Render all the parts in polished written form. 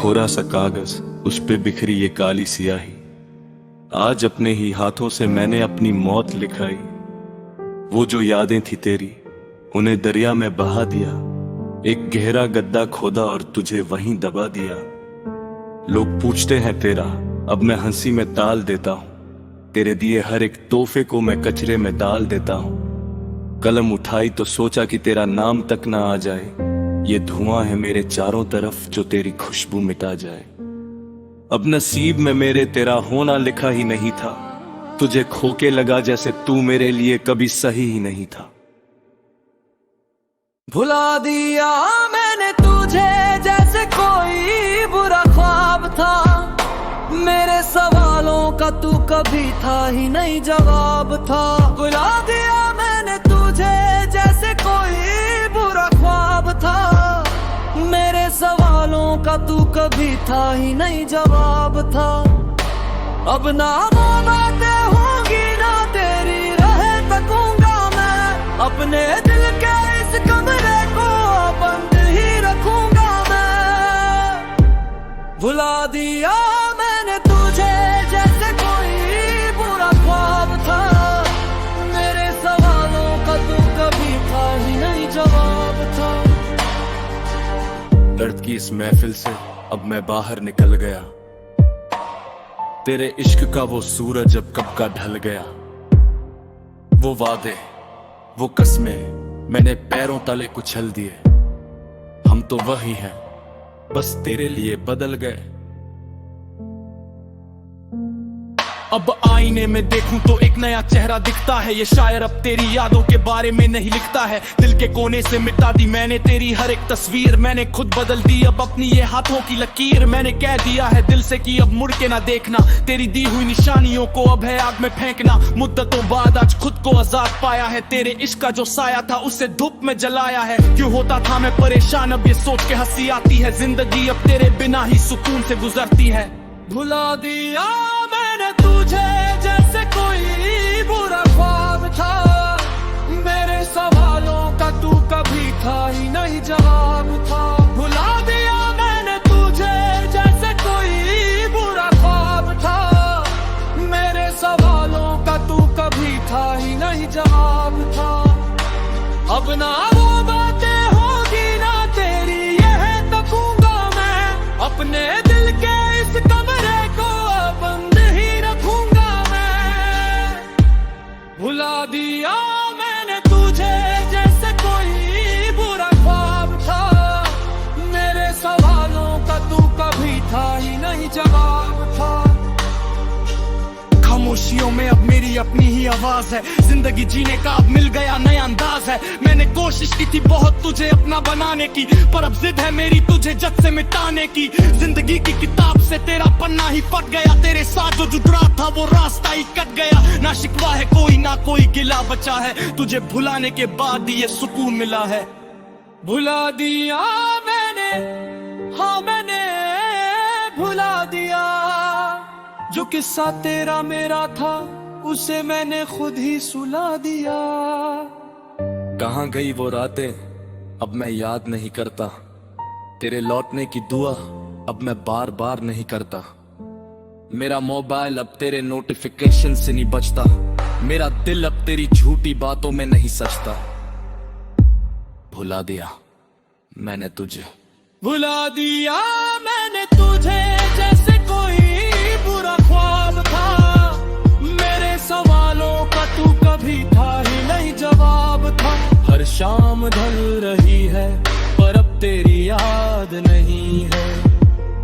कोरा सा कागज, उस पे बिखरी ये काली सियाही। आज अपने ही हाथों से मैंने अपनी मौत लिखाई। वो जो यादें थी तेरी, उन्हें दरिया में बहा दिया। एक गहरा गड्ढा खोदा और तुझे वहीं दबा दिया। लोग पूछते हैं तेरा, अब मैं हंसी में टाल देता हूं। तेरे दिए हर एक तोहफे को मैं कचरे में डाल देता हूं। कलम उठाई तो सोचा कि तेरा नाम तक ना आ जाए। ये धुआं है मेरे चारों तरफ जो तेरी खुशबू मिटा जाए। अब नसीब में मेरे तेरा होना लिखा ही नहीं था। तुझे खोके लगा जैसे तू मेरे लिए कभी सही ही नहीं था। भुला दिया मैंने तुझे जैसे कोई बुरा ख्वाब था। मेरे सवालों का तू कभी था ही नहीं जवाब था। भुला दिया मैंने तुझे जैसे कोई बुरा ख्वाब था। मेरे सवालों का तू कभी था ही नहीं जवाब था। अब ना वो बातें होंगी ना तेरी रह सकूंगा मैं। अपने दिल के इस कमरे को बंद ही रखूंगा मैं। भुला दिया मैंने तुझे जैसे कोई बुरा ख्वाब था। मेरे सवालों का तू कभी था ही नहीं जवाब था। दर्द की इस महफिल से अब मैं बाहर निकल गया। तेरे इश्क का वो सूरज अब कब का ढल गया। वो वादे, वो कस्में मैंने पैरों तले कुचल दिए। हम तो वही हैं, बस तेरे लिए बदल गए। अब आईने में देखूं तो एक नया चेहरा दिखता है। ये शायर अब तेरी यादों के बारे में नहीं लिखता है। दिल के कोने से मिटा दी मैंने तेरी हर एक तस्वीर। मैंने खुद बदल दी अब अपनी ये हाथों की लकीर। मैंने कह दिया है दिल से कि अब मुड़ के ना देखना। तेरी दी हुई निशानियों को अब है आग में फेंकना। मुद्दतों बाद आज खुद को आजाद पाया है। तेरे इश्क का जो साया था उसे धूप में जलाया है। क्यों होता था मैं परेशान, अब ये सोच के हंसी आती है। जिंदगी अब तेरे बिना ही सुकून से गुजरती है। भुला दिया मैंने तुझे जैसे कोई बुरा ख्वाब था। मेरे सवालों का तू कभी था ही नहीं जवाब था। भुला दिया मैंने तुझे जैसे कोई बुरा ख्वाब था। मेरे सवालों का तू कभी था ही नहीं जवाब था। अब ना वो बातें होगी ना तेरी यह तकूंगा मैं। अपने दिल के इस कमरे को बंद ही रखूंगा मैं। भुला दिया मैंने तुझे जैसे कोई बुरा ख्वाब था। मेरे सवालों का तू कभी था ही नहीं जवाब था। खामोशियों में अब मेरी अपनी ही आवाज है। जिंदगी जीने का अब मिल गया नया अंदाज है। मैंने कोशिश की थी बहुत तुझे अपना बनाने की, पर अब जिद है मेरी तुझे जद से मिटाने की। जिंदगी की किताब से तेरा पन्ना ही फट गया। तेरे साथ जो जुड़ा था वो रास्ता ही कट गया। ना शिकवा है कोई ना कोई गिला बचा है। तुझे भुलाने के बाद ये सुकून मिला है। भुला दिया मैंने, हाँ मैंने भुला दिया। जो किस्सा तेरा मेरा था उसे मैंने खुद ही सुला दिया। कहाँ गई वो रातें अब मैं याद नहीं करता। तेरे लौटने की दुआ अब मैं बार बार नहीं करता। मेरा मोबाइल अब तेरे नोटिफिकेशन से नहीं बचता। मेरा दिल अब तेरी झूठी बातों में नहीं सचता। भुला दिया मैंने तुझे। भुला दिया मैंने तुझे जैसे कोई बुरा ख्वाब था। मेरे सवालों का तू कभी था ही नहीं जवाब था। हर शाम ढल रही है पर अब तेरी याद नहीं है।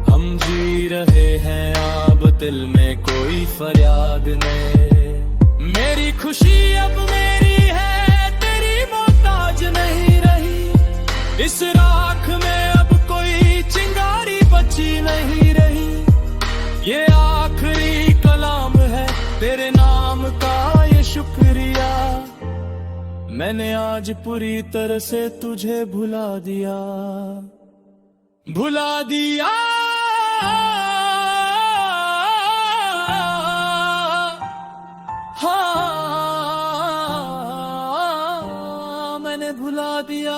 हम जी रहे हैं अब दिल में कोई फरियाद नहीं। मेरी खुशी अब मेरी है, तेरी मोहताज नहीं रही। इस राख में अब कोई चिंगारी बची नहीं रही। ये आखिरी कलाम है तेरे नाम का ये शुक्रिया। मैंने आज पूरी तरह से तुझे भुला दिया। भुला दिया हाँ मैंने भुला दिया।